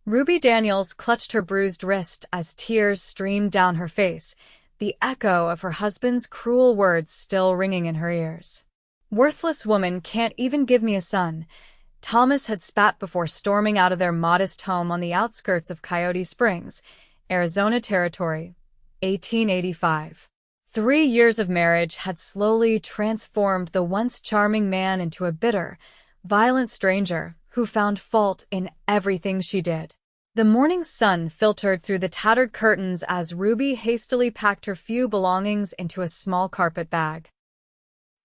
Ruby Daniels clutched her bruised wrist as tears streamed down her face, the echo of her husband's cruel words still ringing in her ears. "Worthless woman can't even give me a son," Thomas had spat before storming out of their modest home on the outskirts of Coyote Springs, Arizona Territory, 1885. 3 years of marriage had slowly transformed the once charming man into a bitter, violent stranger who found fault in everything she did. The morning sun filtered through the tattered curtains as Ruby hastily packed her few belongings into a small carpet bag.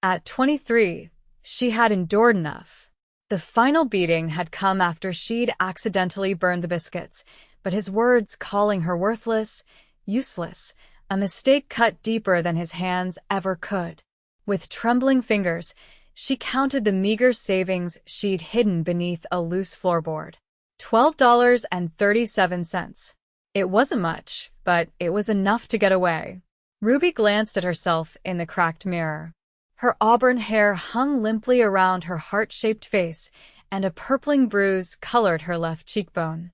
At 23, she had endured enough. The final beating had come after she'd accidentally burned the biscuits, but his words calling her worthless, useless, a mistake cut deeper than his hands ever could. With trembling fingers, she counted the meager savings she'd hidden beneath a loose floorboard. $12.37. It wasn't much, but it was enough to get away. Ruby glanced at herself in the cracked mirror. Her auburn hair hung limply around her heart-shaped face, and a purpling bruise colored her left cheekbone.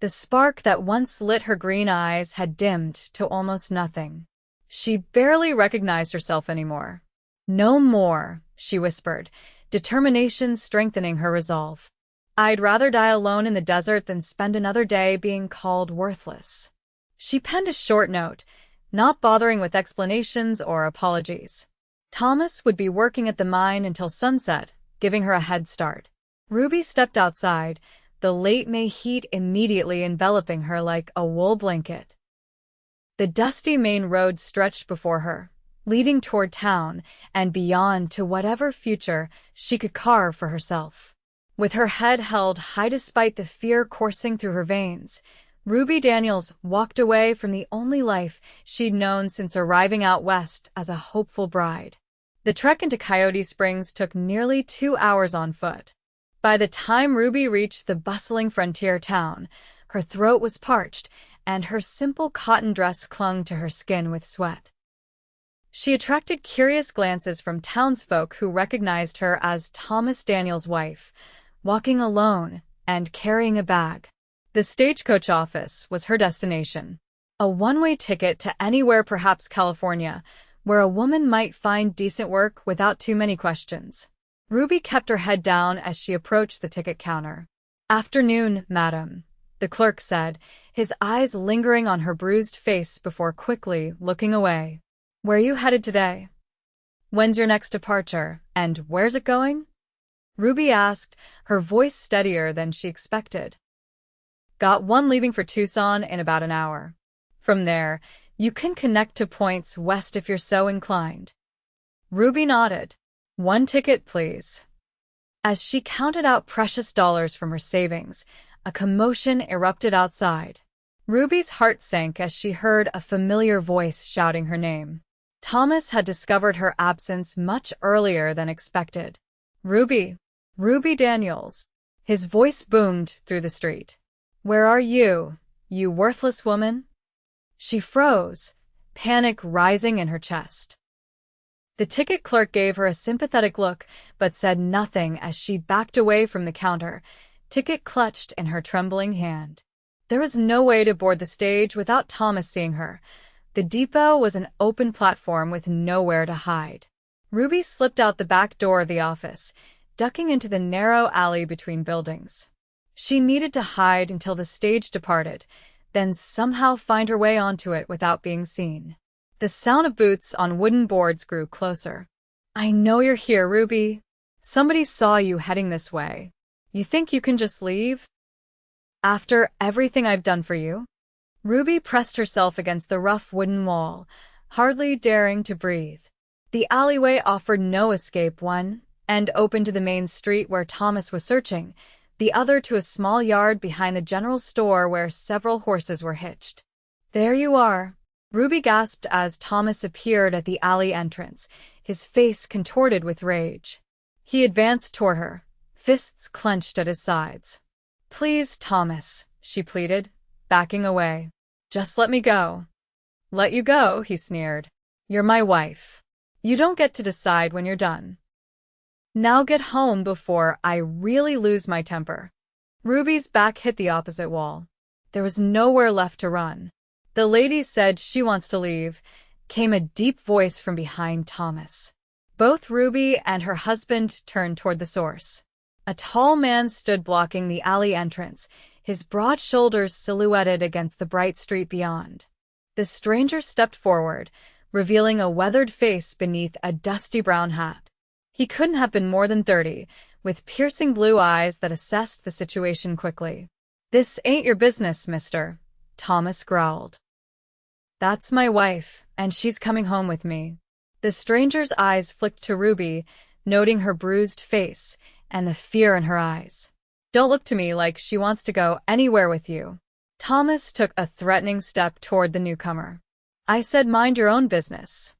The spark that once lit her green eyes had dimmed to almost nothing. She barely recognized herself anymore. "No more," she whispered, determination strengthening her resolve. "I'd rather die alone in the desert than spend another day being called worthless." She penned a short note, not bothering with explanations or apologies. Thomas would be working at the mine until sunset, giving her a head start. Ruby stepped outside, the late May heat immediately enveloping her like a wool blanket. The dusty main road stretched before her, leading toward town and beyond to whatever future she could carve for herself. With her head held high despite the fear coursing through her veins, Ruby Daniels walked away from the only life she'd known since arriving out west as a hopeful bride. The trek into Coyote Springs took nearly 2 hours on foot. By the time Ruby reached the bustling frontier town, her throat was parched and her simple cotton dress clung to her skin with sweat. She attracted curious glances from townsfolk who recognized her as Thomas Daniels' wife, walking alone and carrying a bag. The stagecoach office was her destination, a one-way ticket to anywhere, perhaps California, where a woman might find decent work without too many questions. Ruby kept her head down as she approached the ticket counter. "Afternoon, madam," the clerk said, his eyes lingering on her bruised face before quickly looking away. "Where are you headed today? When's your next departure, and where's it going?" Ruby asked, her voice steadier than she expected. "Got one leaving for Tucson in about an hour. From there, you can connect to points west if you're so inclined." Ruby nodded. "One ticket, please." As she counted out precious dollars from her savings, a commotion erupted outside. Ruby's heart sank as she heard a familiar voice shouting her name. Thomas had discovered her absence much earlier than expected. "Ruby! Ruby Daniels!" His voice boomed through the street. "Where are you, you worthless woman?" She froze, panic rising in her chest. The ticket clerk gave her a sympathetic look, but said nothing as she backed away from the counter, ticket clutched in her trembling hand. There was no way to board the stage without Thomas seeing her. The depot was an open platform with nowhere to hide. Ruby slipped out the back door of the office, ducking into the narrow alley between buildings. She needed to hide until the stage departed, then somehow find her way onto it without being seen. The sound of boots on wooden boards grew closer. "I know you're here, Ruby. Somebody saw you heading this way. You think you can just leave? After everything I've done for you?" Ruby pressed herself against the rough wooden wall, hardly daring to breathe. The alleyway offered no escape, one end open to the main street where Thomas was searching, the other to a small yard behind the general store where several horses were hitched. "There you are," Ruby gasped as Thomas appeared at the alley entrance, his face contorted with rage. He advanced toward her, fists clenched at his sides. "Please, Thomas," she pleaded, backing away. "Just let me go." "Let you go?" he sneered. "You're my wife. You don't get to decide when you're done. Now get home before I really lose my temper." Ruby's back hit the opposite wall. There was nowhere left to run. "The lady said she wants to leave," came a deep voice from behind Thomas. Both Ruby and her husband turned toward the source. A tall man stood blocking the alley entrance, his broad shoulders silhouetted against the bright street beyond. The stranger stepped forward, revealing a weathered face beneath a dusty brown hat. He couldn't have been more than 30, with piercing blue eyes that assessed the situation quickly. "This ain't your business, mister," Thomas growled. "That's my wife, and she's coming home with me." The stranger's eyes flicked to Ruby, noting her bruised face and the fear in her eyes. "Don't look to me like she wants to go anywhere with you." Thomas took a threatening step toward the newcomer. "I said mind your own business."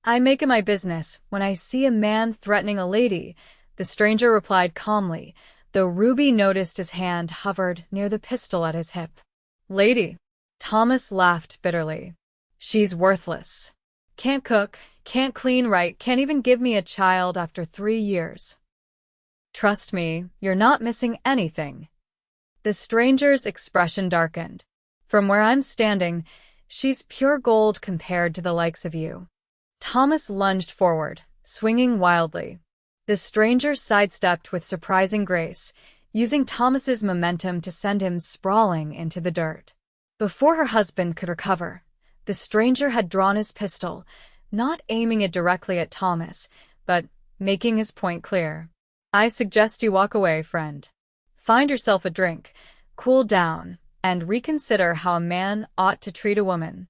"I make it my business when I see a man threatening a lady," the stranger replied calmly, though Ruby noticed his hand hovered near the pistol at his hip. "Lady?" Thomas laughed bitterly. "She's worthless. Can't cook, can't clean right, can't even give me a child after 3 years. Trust me, you're not missing anything." The stranger's expression darkened. "From where I'm standing, she's pure gold compared to the likes of you." Thomas lunged forward, swinging wildly. The stranger sidestepped with surprising grace, using Thomas's momentum to send him sprawling into the dirt. Before her husband could recover, the stranger had drawn his pistol, not aiming it directly at Thomas, but making his point clear. "I suggest you walk away, friend. Find yourself a drink, cool down, and reconsider how a man ought to treat a woman."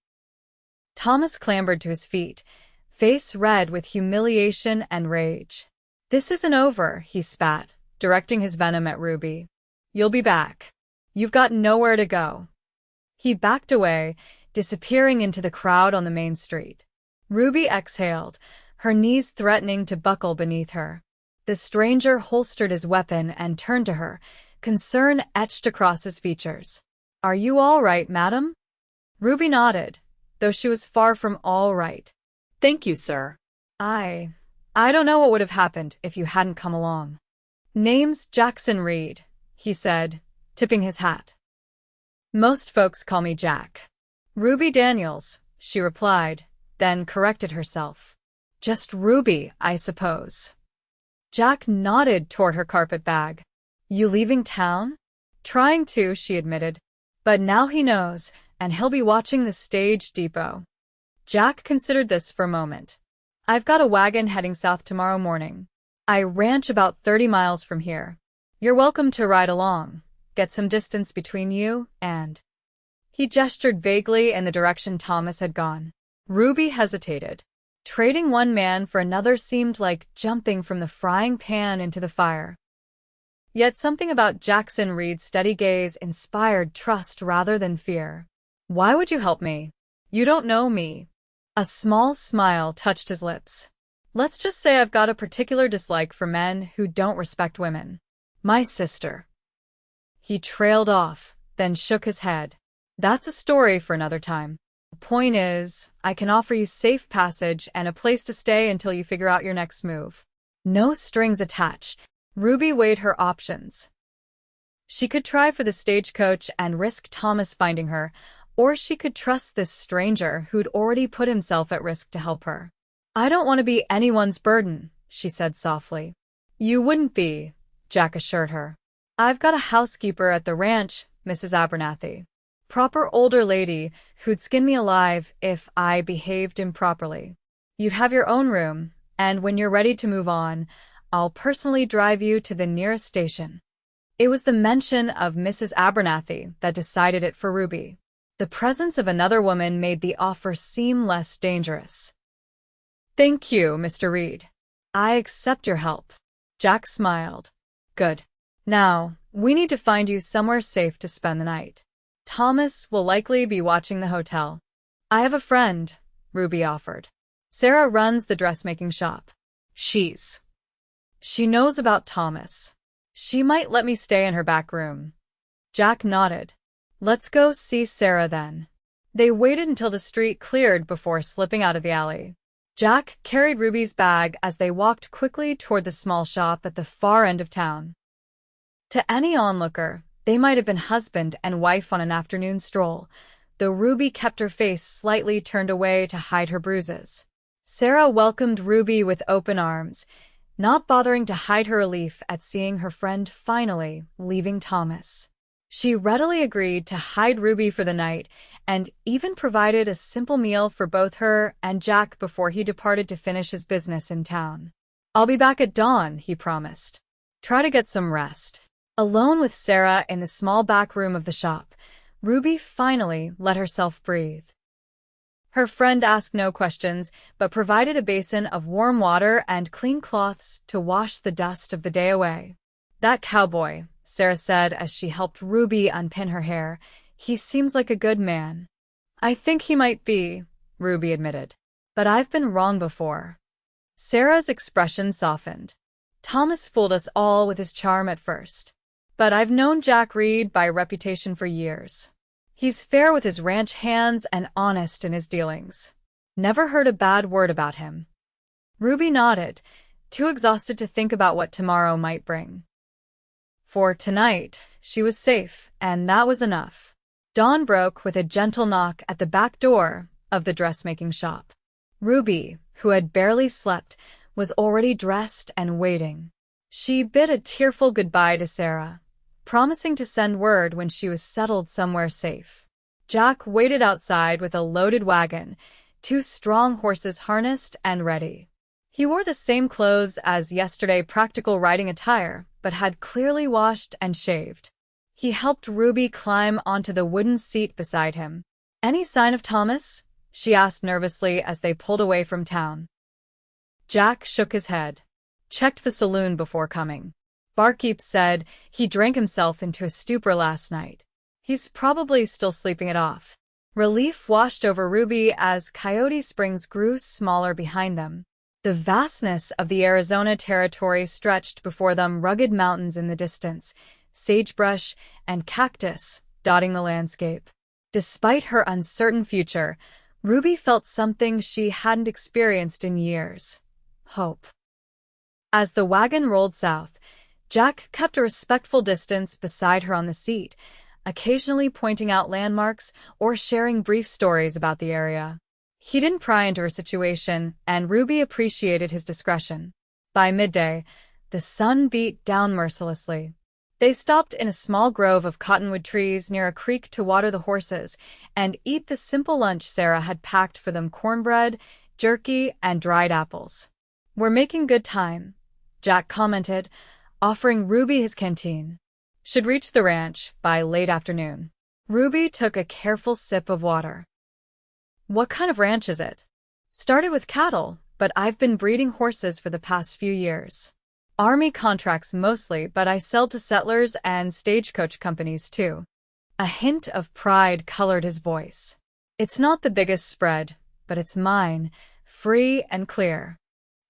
Thomas clambered to his feet, face red with humiliation and rage. "This isn't over," he spat, directing his venom at Ruby. "You'll be back. You've got nowhere to go." He backed away, disappearing into the crowd on the main street. Ruby exhaled, her knees threatening to buckle beneath her. The stranger holstered his weapon and turned to her, concern etched across his features. "Are you all right, madam?" Ruby nodded, though she was far from all right. "Thank you, sir." I don't know what would have happened if you hadn't come along." "Name's Jackson Reed," he said, tipping his hat. "Most folks call me Jack." "Ruby Daniels," she replied, then corrected herself. "Just Ruby, I suppose." Jack nodded toward her carpet bag. "You leaving town?" "Trying to," she admitted. "But now he knows, and he'll be watching the stage depot." Jack considered this for a moment. "I've got a wagon heading south tomorrow morning. I ranch about 30 miles from here. You're welcome to ride along, get some distance between you and—" He gestured vaguely in the direction Thomas had gone. Ruby hesitated. Trading one man for another seemed like jumping from the frying pan into the fire. Yet something about Jackson Reed's steady gaze inspired trust rather than fear. "Why would you help me? You don't know me." A small smile touched his lips. "Let's just say I've got a particular dislike for men who don't respect women. My sister." He trailed off, then shook his head. "That's a story for another time. The point is, I can offer you safe passage and a place to stay until you figure out your next move." No strings attached, Ruby weighed her options. She could try for the stagecoach and risk Thomas finding her, or she could trust this stranger who'd already put himself at risk to help her. "I don't want to be anyone's burden," she said softly. "You wouldn't be," Jack assured her. "I've got a housekeeper at the ranch, Mrs. Abernathy. Proper older lady who'd skin me alive if I behaved improperly. You'd have your own room, and when you're ready to move on, I'll personally drive you to the nearest station." It was the mention of Mrs. Abernathy that decided it for Ruby. The presence of another woman made the offer seem less dangerous. "Thank you, Mr. Reed. I accept your help." Jack smiled. "Good. Now, we need to find you somewhere safe to spend the night. Thomas will likely be watching the hotel." "I have a friend," Ruby offered. "Sarah runs the dressmaking shop. She knows about Thomas. She might let me stay in her back room." Jack nodded. "Let's go see Sarah then." They waited until the street cleared before slipping out of the alley. Jack carried Ruby's bag as they walked quickly toward the small shop at the far end of town. To any onlooker, they might have been husband and wife on an afternoon stroll, though Ruby kept her face slightly turned away to hide her bruises. Sarah welcomed Ruby with open arms, not bothering to hide her relief at seeing her friend finally leaving Thomas. She readily agreed to hide Ruby for the night and even provided a simple meal for both her and Jack before he departed to finish his business in town. "I'll be back at dawn," he promised. "Try to get some rest." Alone with Sarah in the small back room of the shop, Ruby finally let herself breathe. Her friend asked no questions, but provided a basin of warm water and clean cloths to wash the dust of the day away. "That cowboy," Sarah said as she helped Ruby unpin her hair, "he seems like a good man." "I think he might be," Ruby admitted. "But I've been wrong before." Sarah's expression softened. "Thomas fooled us all with his charm at first. But I've known Jack Reed by reputation for years. He's fair with his ranch hands and honest in his dealings. Never heard a bad word about him." Ruby nodded, too exhausted to think about what tomorrow might bring. For tonight, she was safe, and that was enough. Dawn broke with a gentle knock at the back door of the dressmaking shop. Ruby, who had barely slept, was already dressed and waiting. She bid a tearful goodbye to Sarah, promising to send word when she was settled somewhere safe. Jack waited outside with a loaded wagon, 2 strong horses harnessed and ready. He wore the same clothes as yesterday, practical riding attire, but had clearly washed and shaved. He helped Ruby climb onto the wooden seat beside him. "Any sign of Thomas?" she asked nervously as they pulled away from town. Jack shook his head. "Checked the saloon before coming. Barkeep said he drank himself into a stupor last night. He's probably still sleeping it off." Relief washed over Ruby as Coyote Springs grew smaller behind them. The vastness of the Arizona territory stretched before them, rugged mountains in the distance, sagebrush and cactus dotting the landscape. Despite her uncertain future, Ruby felt something she hadn't experienced in years: hope. As the wagon rolled south, Jack kept a respectful distance beside her on the seat, occasionally pointing out landmarks or sharing brief stories about the area. He didn't pry into her situation, and Ruby appreciated his discretion. By midday, the sun beat down mercilessly. They stopped in a small grove of cottonwood trees near a creek to water the horses and eat the simple lunch Sarah had packed for them: cornbread, jerky, and dried apples. "We're making good time," Jack commented, offering Ruby his canteen. "Should reach the ranch by late afternoon." Ruby took a careful sip of water. "What kind of ranch is it?" "Started with cattle, but I've been breeding horses for the past few years. Army contracts mostly, but I sell to settlers and stagecoach companies too." A hint of pride colored his voice. "It's not the biggest spread, but it's mine, free and clear."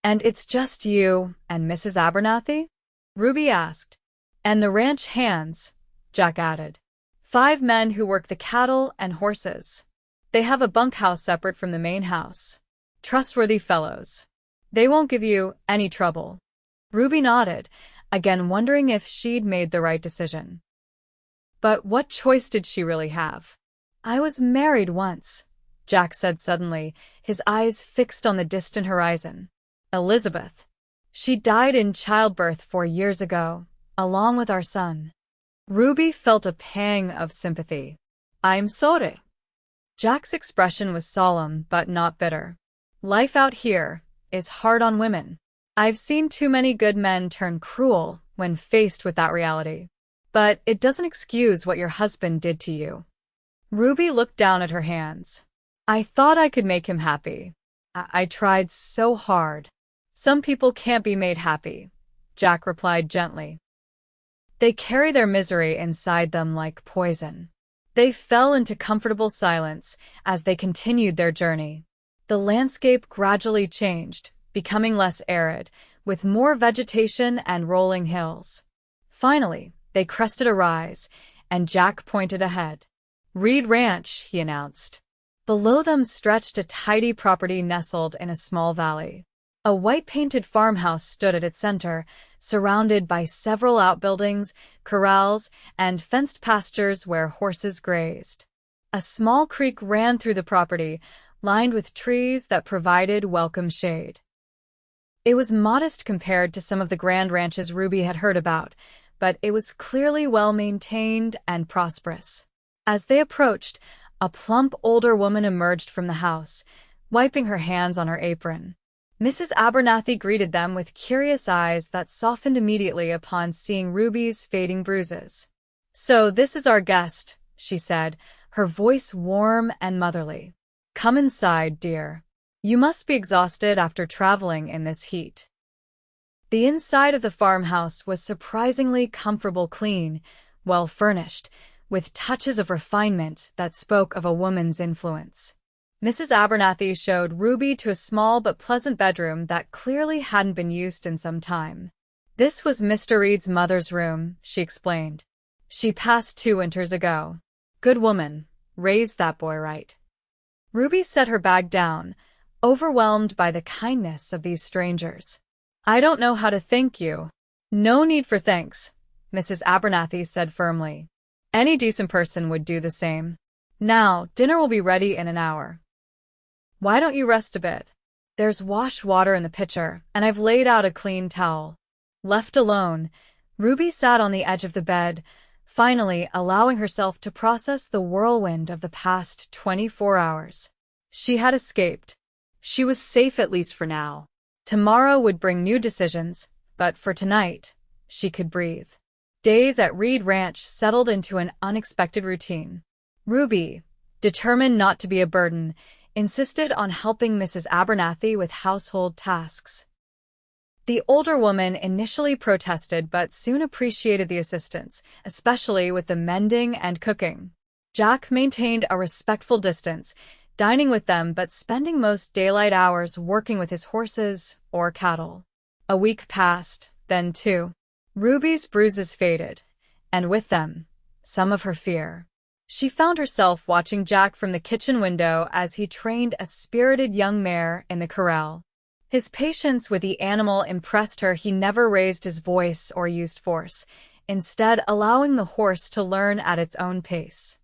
"And it's just you and Mrs. Abernathy?" Ruby asked. "And the ranch hands," Jack added. 5 men who work the cattle and horses. They have a bunkhouse separate from the main house. Trustworthy fellows. They won't give you any trouble." Ruby nodded, again wondering if she'd made the right decision. But what choice did she really have? "I was married once," Jack said suddenly, his eyes fixed on the distant horizon. "Elizabeth. She died in childbirth 4 years ago, along with our son." Ruby felt a pang of sympathy. "I'm sorry." Jack's expression was solemn but not bitter. "Life out here is hard on women. I've seen too many good men turn cruel when faced with that reality. But it doesn't excuse what your husband did to you." Ruby looked down at her hands. "I thought I could make him happy. I tried so hard." "Some people can't be made happy," Jack replied gently. "They carry their misery inside them like poison." They fell into comfortable silence as they continued their journey. The landscape gradually changed, becoming less arid, with more vegetation and rolling hills. Finally, they crested a rise, and Jack pointed ahead. "Reed Ranch," he announced. Below them stretched a tidy property nestled in a small valley. A white-painted farmhouse stood at its center, surrounded by several outbuildings, corrals, and fenced pastures where horses grazed. A small creek ran through the property, lined with trees that provided welcome shade. It was modest compared to some of the grand ranches Ruby had heard about, but it was clearly well-maintained and prosperous. As they approached, a plump older woman emerged from the house, wiping her hands on her apron. Mrs. Abernathy greeted them with curious eyes that softened immediately upon seeing Ruby's fading bruises. "So this is our guest," she said, her voice warm and motherly. "Come inside, dear. You must be exhausted after traveling in this heat." The inside of the farmhouse was surprisingly comfortable, clean, well-furnished, with touches of refinement that spoke of a woman's influence. Mrs. Abernathy showed Ruby to a small but pleasant bedroom that clearly hadn't been used in some time. "This was Mr. Reed's mother's room," she explained. "She passed 2 winters ago. Good woman, raised that boy right." Ruby set her bag down, overwhelmed by the kindness of these strangers. "I don't know how to thank you." "No need for thanks," Mrs. Abernathy said firmly. "Any decent person would do the same. Now, dinner will be ready in an hour. Why don't you rest a bit? There's wash water in the pitcher, and I've laid out a clean towel." Left alone, Ruby sat on the edge of the bed, finally allowing herself to process the whirlwind of the past 24 hours. She had escaped. She was safe, at least for now. Tomorrow would bring new decisions, but for tonight, she could breathe. Days at Reed Ranch settled into an unexpected routine. Ruby, determined not to be a burden, insisted on helping Mrs. Abernathy with household tasks. The older woman initially protested but soon appreciated the assistance, especially with the mending and cooking. Jack maintained a respectful distance, dining with them but spending most daylight hours working with his horses or cattle. A week passed, then 2. Ruby's bruises faded, and with them, some of her fear. She found herself watching Jack from the kitchen window as he trained a spirited young mare in the corral. His patience with the animal impressed her. He never raised his voice or used force, instead allowing the horse to learn at its own pace.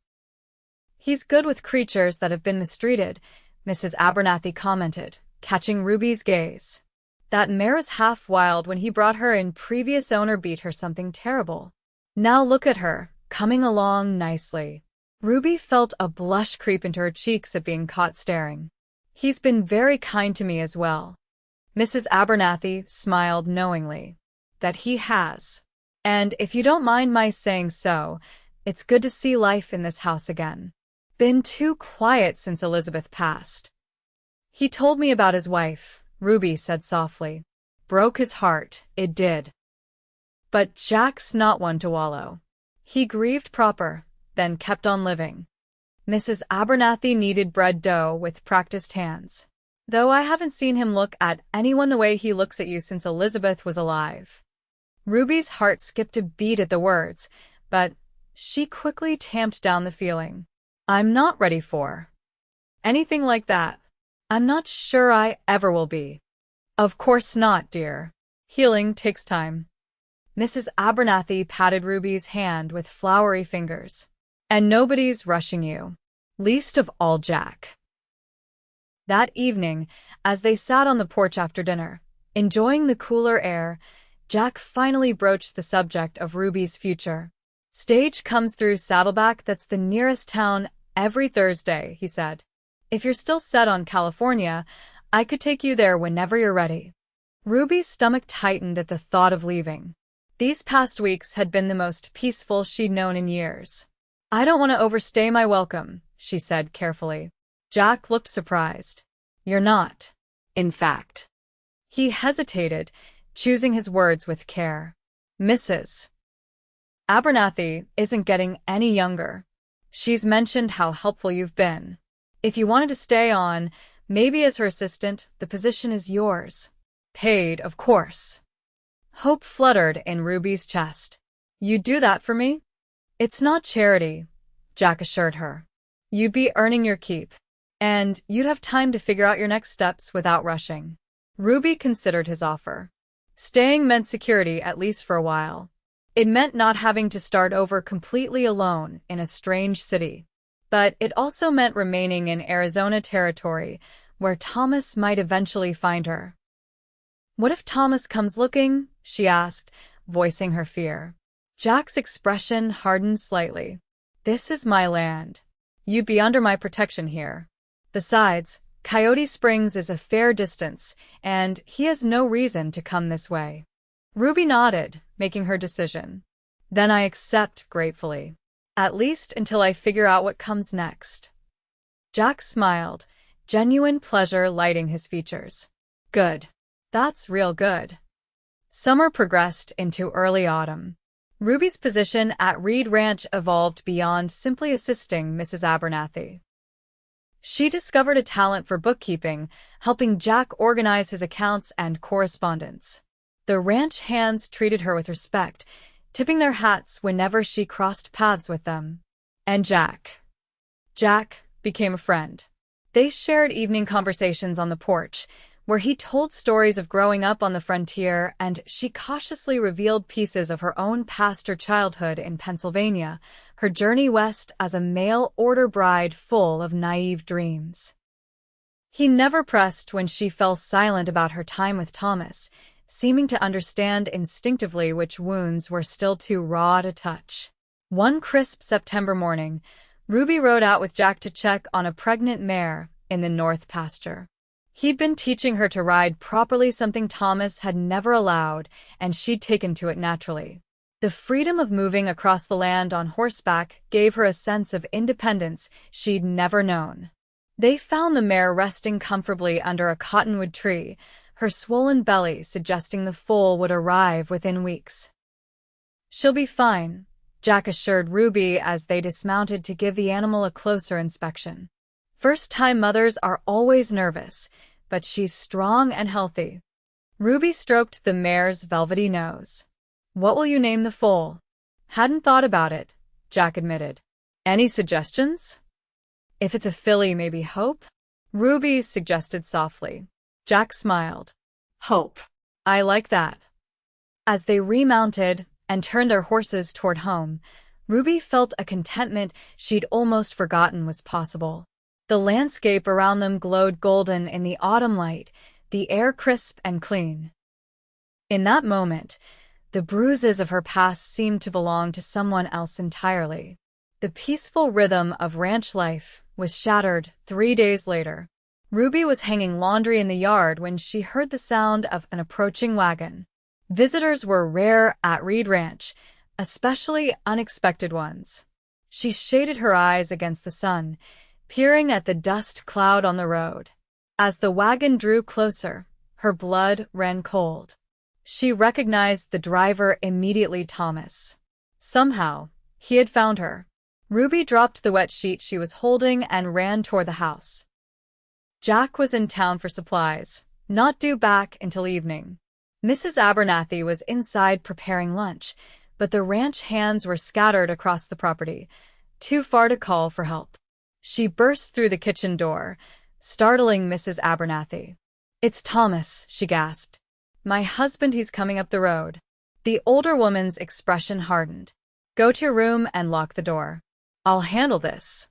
"He's good with creatures that have been mistreated," Mrs. Abernathy commented, catching Ruby's gaze. "That mare's half wild. When he brought her in, previous owner beat her something terrible. Now look at her, coming along nicely." Ruby felt a blush creep into her cheeks at being caught staring. "He's been very kind to me as well." Mrs. Abernathy smiled knowingly. "That he has. And if you don't mind my saying so, it's good to see life in this house again. Been too quiet since Elizabeth passed." "He told me about his wife," Ruby said softly. "Broke his heart, it did. But Jack's not one to wallow. He grieved proper, then kept on living." Mrs. Abernathy kneaded bread dough with practiced hands. "Though I haven't seen him look at anyone the way he looks at you since Elizabeth was alive." Ruby's heart skipped a beat at the words, but she quickly tamped down the feeling. "I'm not ready for anything like that. I'm not sure I ever will be." "Of course not, dear. Healing takes time." Mrs. Abernathy patted Ruby's hand with floury fingers. "And nobody's rushing you. Least of all Jack." That evening, as they sat on the porch after dinner, enjoying the cooler air, Jack finally broached the subject of Ruby's future. "Stage comes through Saddleback. That's the nearest town every Thursday," he said. "If you're still set on California, I could take you there whenever you're ready." Ruby's stomach tightened at the thought of leaving. These past weeks had been the most peaceful she'd known in years. "I don't want to overstay my welcome," she said carefully. Jack looked surprised. "You're not, in fact." He hesitated, choosing his words with care. "Mrs. Abernathy isn't getting any younger. She's mentioned how helpful you've been. If you wanted to stay on, maybe as her assistant, the position is yours. Paid, of course." Hope fluttered in Ruby's chest. "You'd do that for me?" "It's not charity," Jack assured her. "You'd be earning your keep. And you'd have time to figure out your next steps without rushing." Ruby considered his offer. Staying meant security, at least for a while. It meant not having to start over completely alone in a strange city. But it also meant remaining in Arizona territory, where Thomas might eventually find her. "What if Thomas comes looking?" she asked, voicing her fear. Jack's expression hardened slightly. "This is my land. You'd be under my protection here. Besides, Coyote Springs is a fair distance, and he has no reason to come this way." Ruby nodded, making her decision. "Then I accept gratefully. At least until I figure out what comes next." Jack smiled, genuine pleasure lighting his features. "Good. That's real good." Summer progressed into early autumn. Ruby's position at Reed Ranch evolved beyond simply assisting Mrs. Abernathy. She discovered a talent for bookkeeping, helping Jack organize his accounts and correspondence. The ranch hands treated her with respect, tipping their hats whenever she crossed paths with them. And Jack became a friend. They shared evening conversations on the porch, where he told stories of growing up on the frontier, and she cautiously revealed pieces of her own past or childhood in Pennsylvania, her journey west as a mail-order bride full of naive dreams. He never pressed when she fell silent about her time with Thomas, seeming to understand instinctively which wounds were still too raw to touch. One crisp September morning, Ruby rode out with Jack to check on a pregnant mare in the north pasture. He'd been teaching her to ride properly, something Thomas had never allowed, and she'd taken to it naturally. The freedom of moving across the land on horseback gave her a sense of independence she'd never known. They found the mare resting comfortably under a cottonwood tree, her swollen belly suggesting the foal would arrive within weeks. "She'll be fine," Jack assured Ruby as they dismounted to give the animal a closer inspection. "First-time mothers are always nervous, but she's strong and healthy." Ruby stroked the mare's velvety nose. "What will you name the foal?" "Hadn't thought about it," Jack admitted. "Any suggestions?" "If it's a filly, maybe Hope?" Ruby suggested softly. Jack smiled. "Hope. I like that." As they remounted and turned their horses toward home, Ruby felt a contentment she'd almost forgotten was possible. The landscape around them glowed golden in the autumn light, the air crisp and clean. In that moment, the bruises of her past seemed to belong to someone else entirely. The peaceful rhythm of ranch life was shattered 3 days later. Ruby was hanging laundry in the yard when she heard the sound of an approaching wagon. Visitors were rare at Reed Ranch, especially unexpected ones. She shaded her eyes against the sun, peering at the dust cloud on the road. As the wagon drew closer, her blood ran cold. She recognized the driver immediately, Thomas. Somehow, he had found her. Ruby dropped the wet sheet she was holding and ran toward the house. Jack was in town for supplies, not due back until evening. Mrs. Abernathy was inside preparing lunch, but the ranch hands were scattered across the property, too far to call for help. She burst through the kitchen door, startling Mrs. Abernathy. "It's Thomas," she gasped. "My husband, he's coming up the road." The older woman's expression hardened. "Go to your room and lock the door. I'll handle this."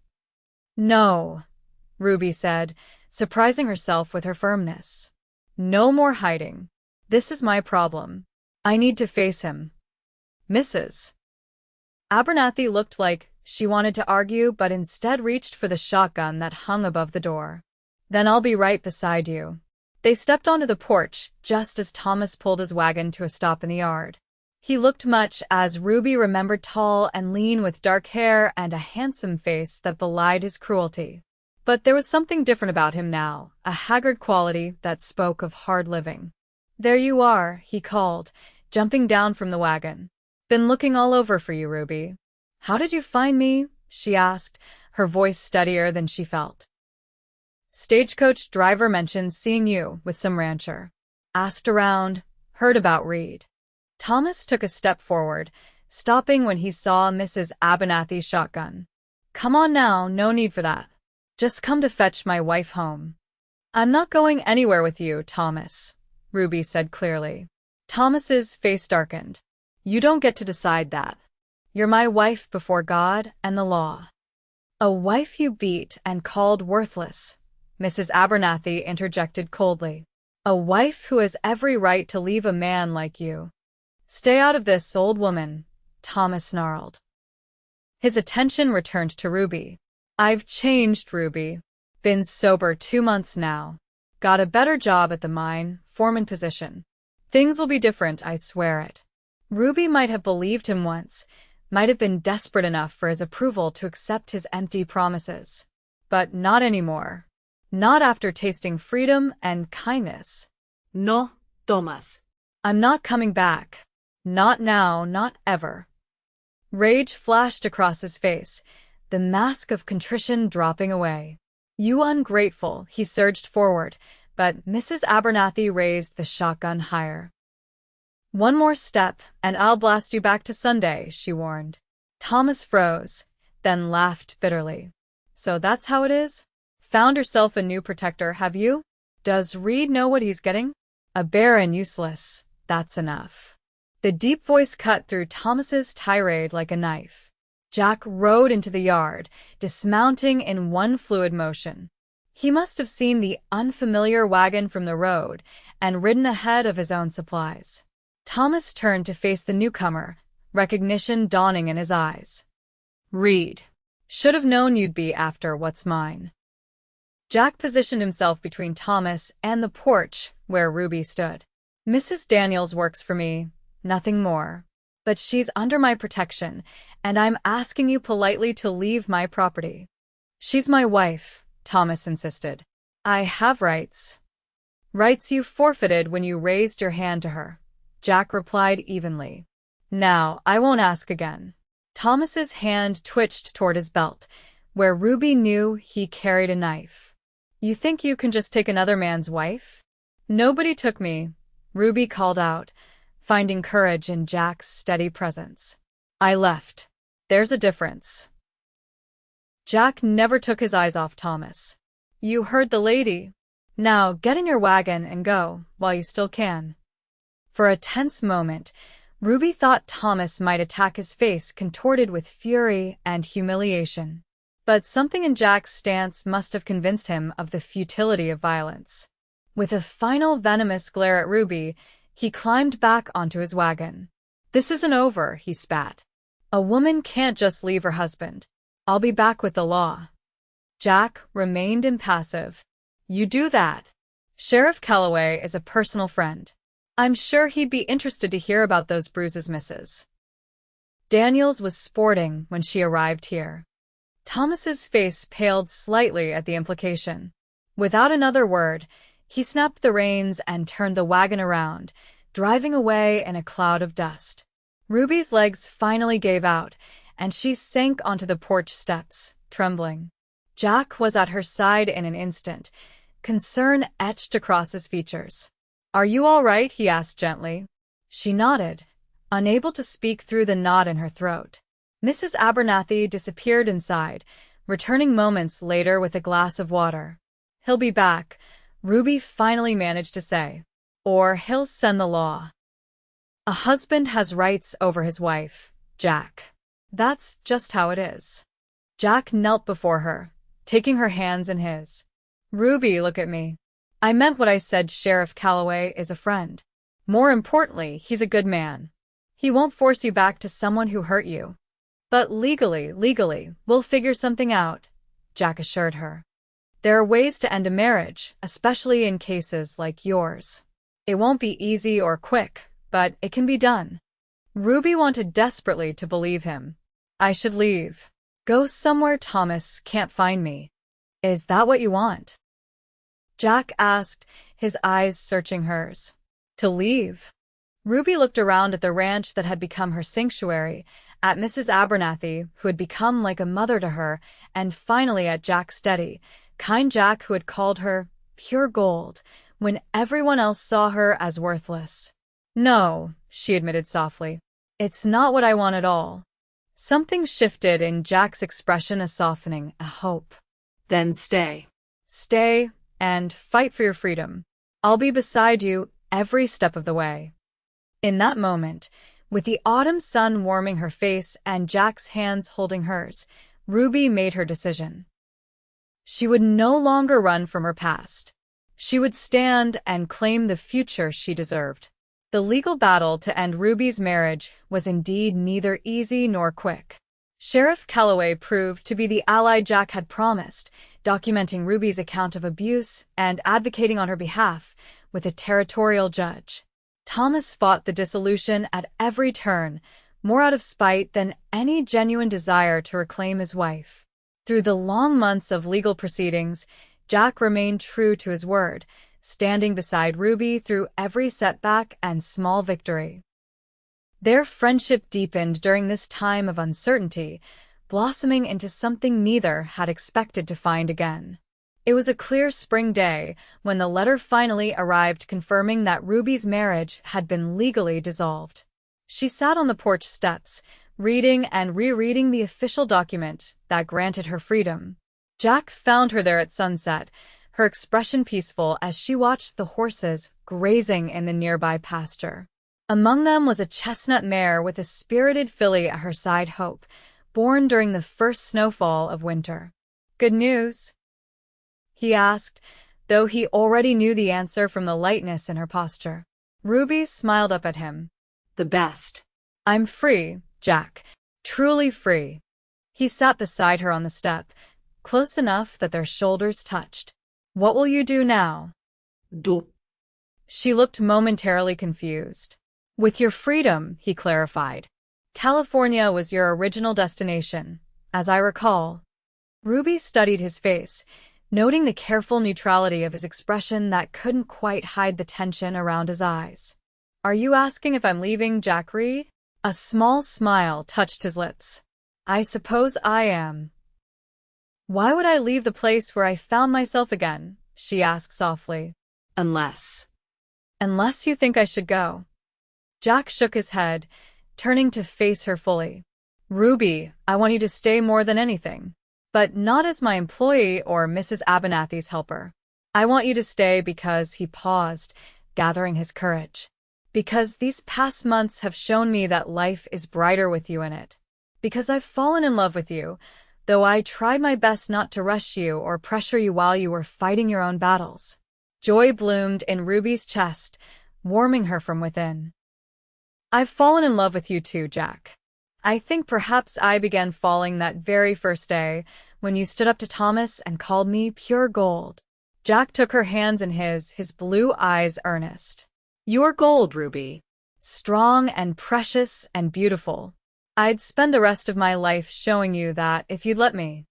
"No," Ruby said, surprising herself with her firmness. "No more hiding. This is my problem. I need to face him." Mrs. Abernathy looked like she wanted to argue, but instead reached for the shotgun that hung above the door. "Then I'll be right beside you." They stepped onto the porch just as Thomas pulled his wagon to a stop in the yard. He looked much as Ruby remembered, tall and lean with dark hair and a handsome face that belied his cruelty. But there was something different about him now, a haggard quality that spoke of hard living. "There you are," he called, jumping down from the wagon. "Been looking all over for you, Ruby." "How did you find me?" she asked, her voice steadier than she felt. "Stagecoach driver mentioned seeing you with some rancher. Asked around, heard about Reed." Thomas took a step forward, stopping when he saw Mrs. Abernathy's shotgun. "Come on now, no need for that. Just come to fetch my wife home." I'm not going anywhere with you, Thomas, Ruby said clearly. Thomas's face darkened. You don't get to decide that. You're my wife before God and the law. A wife you beat and called worthless, Mrs. Abernathy interjected coldly. A wife who has every right to leave a man like you. Stay out of this, old woman, Thomas snarled. His attention returned to Ruby. I've changed, Ruby. Been sober 2 months now. Got a better job at the mine, foreman position. Things will be different, I swear it. Ruby might have believed him once, might have been desperate enough for his approval to accept his empty promises. But not anymore. Not after tasting freedom and kindness. No, Thomas. I'm not coming back. Not now, not ever. Rage flashed across his face, the mask of contrition dropping away. You ungrateful, he surged forward, but Mrs. Abernathy raised the shotgun higher. One more step, and I'll blast you back to Sunday, she warned. Thomas froze, then laughed bitterly. So that's how it is? Found yourself a new protector, have you? Does Reed know what he's getting? A bare and useless, that's enough. The deep voice cut through Thomas's tirade like a knife. Jack rode into the yard, dismounting in one fluid motion. He must have seen the unfamiliar wagon from the road and ridden ahead of his own supplies. Thomas turned to face the newcomer, recognition dawning in his eyes. Reed. Should have known you'd be after what's mine. Jack positioned himself between Thomas and the porch where Ruby stood. Mrs. Daniels works for me, nothing more. But she's under my protection, and I'm asking you politely to leave my property. She's my wife, Thomas insisted. I have rights. Rights you forfeited when you raised your hand to her, Jack replied evenly. Now, I won't ask again. Thomas's hand twitched toward his belt, where Ruby knew he carried a knife. You think you can just take another man's wife? Nobody took me, Ruby called out, finding courage in Jack's steady presence. I left. There's a difference. Jack never took his eyes off Thomas. You heard the lady. Now get in your wagon and go, while you still can. For a tense moment, Ruby thought Thomas might attack, his face contorted with fury and humiliation. But something in Jack's stance must have convinced him of the futility of violence. With a final venomous glare at Ruby, he climbed back onto his wagon. This isn't over, he spat. A woman can't just leave her husband. I'll be back with the law. Jack remained impassive. You do that. Sheriff Calloway is a personal friend. I'm sure he'd be interested to hear about those bruises, Mrs. Daniels was sporting when she arrived here. Thomas's face paled slightly at the implication. Without another word, he snapped the reins and turned the wagon around, driving away in a cloud of dust. Ruby's legs finally gave out, and she sank onto the porch steps, trembling. Jack was at her side in an instant, concern etched across his features. Are you all right? He asked gently. She nodded, unable to speak through the knot in her throat. Mrs. Abernathy disappeared inside, returning moments later with a glass of water. He'll be back, Ruby finally managed to say. Or he'll send the law. A husband has rights over his wife, Jack. That's just how it is. Jack knelt before her, taking her hands in his. Ruby, look at me. I meant what I said. Sheriff Calloway is a friend. More importantly, he's a good man. He won't force you back to someone who hurt you. But legally, we'll figure something out, Jack assured her. There are ways to end a marriage, especially in cases like yours. It won't be easy or quick, but it can be done. Ruby wanted desperately to believe him. I should leave. Go somewhere Thomas can't find me. Is that what you want? Jack asked, his eyes searching hers. To leave? Ruby looked around at the ranch that had become her sanctuary, at Mrs. Abernathy, who had become like a mother to her, and finally at Jack Steady, kind Jack who had called her pure gold, when everyone else saw her as worthless. No, she admitted softly. It's not what I want at all. Something shifted in Jack's expression, a softening, a hope. Then stay. Stay? and fight for your freedom. I'll be beside you every step of the way." In that moment, with the autumn sun warming her face and Jack's hands holding hers, Ruby made her decision. She would no longer run from her past. She would stand and claim the future she deserved. The legal battle to end Ruby's marriage was indeed neither easy nor quick. Sheriff Calloway proved to be the ally Jack had promised, documenting Ruby's account of abuse and advocating on her behalf with a territorial judge. Thomas fought the dissolution at every turn, more out of spite than any genuine desire to reclaim his wife. Through the long months of legal proceedings, Jack remained true to his word, standing beside Ruby through every setback and small victory. Their friendship deepened during this time of uncertainty, blossoming into something neither had expected to find again. It was a clear spring day when the letter finally arrived confirming that Ruby's marriage had been legally dissolved. She sat on the porch steps, reading and rereading the official document that granted her freedom. Jack found her there at sunset, her expression peaceful as she watched the horses grazing in the nearby pasture. Among them was a chestnut mare with a spirited filly at her side, Hope, born during the first snowfall of winter. "Good news?" he asked, though he already knew the answer from the lightness in her posture. Ruby smiled up at him. "The best." "I'm free, Jack, truly free." He sat beside her on the step, close enough that their shoulders touched. "What will you do now?" "Do." She looked momentarily confused. "With your freedom," he clarified. "California was your original destination, as I recall." Ruby studied his face, noting the careful neutrality of his expression that couldn't quite hide the tension around his eyes. "Are you asking if I'm leaving, Jack Reed?" A small smile touched his lips. "I suppose I am." "Why would I leave the place where I found myself again?" she asked softly. "Unless." "Unless you think I should go." Jack shook his head, turning to face her fully. "Ruby, I want you to stay more than anything. But not as my employee or Mrs. Abernathy's helper. I want you to stay because," he paused, gathering his courage. "Because these past months have shown me that life is brighter with you in it. Because I've fallen in love with you, though I tried my best not to rush you or pressure you while you were fighting your own battles." Joy bloomed in Ruby's chest, warming her from within. "I've fallen in love with you too, Jack. I think perhaps I began falling that very first day, when you stood up to Thomas and called me pure gold." Jack took her hands in his blue eyes earnest. "You're gold, Ruby." "Strong and precious and beautiful. I'd spend the rest of my life showing you that if you'd let me."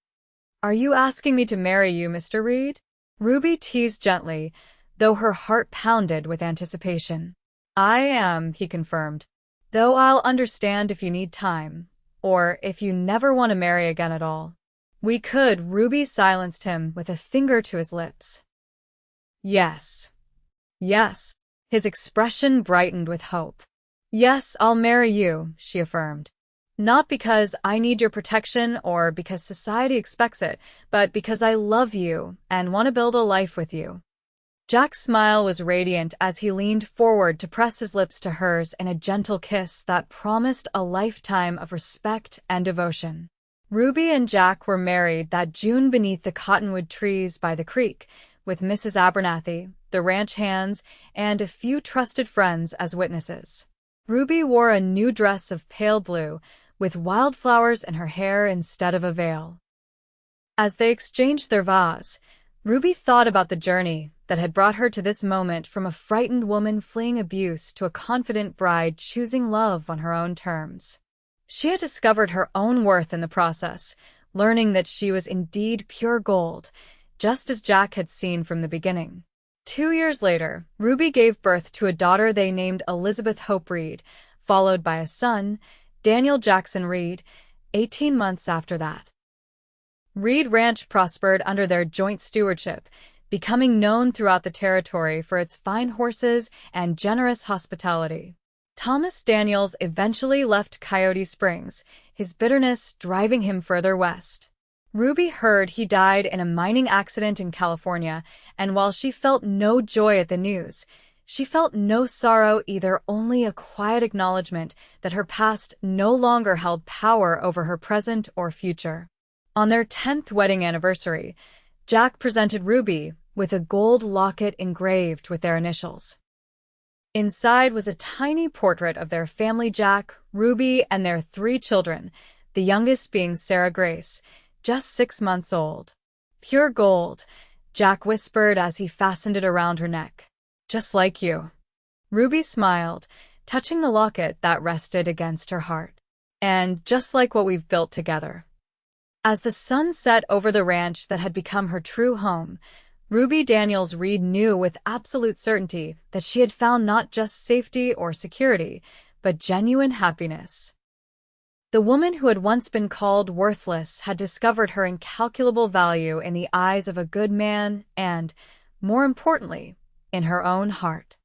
"Are you asking me to marry you, Mr. Reed?" Ruby teased gently, though her heart pounded with anticipation. "I am," he confirmed, "though I'll understand if you need time, or if you never want to marry again at all." "We could," Ruby silenced him with a finger to his lips. "Yes. Yes." His expression brightened with hope. "Yes, I'll marry you," she affirmed. "Not because I need your protection or because society expects it, but because I love you and want to build a life with you." Jack's smile was radiant as he leaned forward to press his lips to hers in a gentle kiss that promised a lifetime of respect and devotion. Ruby and Jack were married that June beneath the cottonwood trees by the creek, with Mrs. Abernathy, the ranch hands, and a few trusted friends as witnesses. Ruby wore a new dress of pale blue, with wildflowers in her hair instead of a veil. As they exchanged their vows, Ruby thought about the journey that had brought her to this moment, from a frightened woman fleeing abuse to a confident bride choosing love on her own terms. She had discovered her own worth in the process, learning that she was indeed pure gold, just as Jack had seen from the beginning. 2 years later, Ruby gave birth to a daughter they named Elizabeth Hope Reed, followed by a son, Daniel Jackson Reed, 18 months after that. Reed Ranch prospered under their joint stewardship, becoming known throughout the territory for its fine horses and generous hospitality. Thomas Daniels eventually left Coyote Springs, his bitterness driving him further west. Ruby heard he died in a mining accident in California, and while she felt no joy at the news, she felt no sorrow either, only a quiet acknowledgement that her past no longer held power over her present or future. On their 10th wedding anniversary, Jack presented Ruby with a gold locket engraved with their initials. Inside was a tiny portrait of their family: Jack, Ruby, and their 3 children, the youngest being Sarah Grace, just 6 months old. "Pure gold," Jack whispered as he fastened it around her neck. "Just like you." Ruby smiled, touching the locket that rested against her heart. "And just like what we've built together." As the sun set over the ranch that had become her true home, Ruby Daniels Reed knew with absolute certainty that she had found not just safety or security, but genuine happiness. The woman who had once been called worthless had discovered her incalculable value in the eyes of a good man and, more importantly, in her own heart.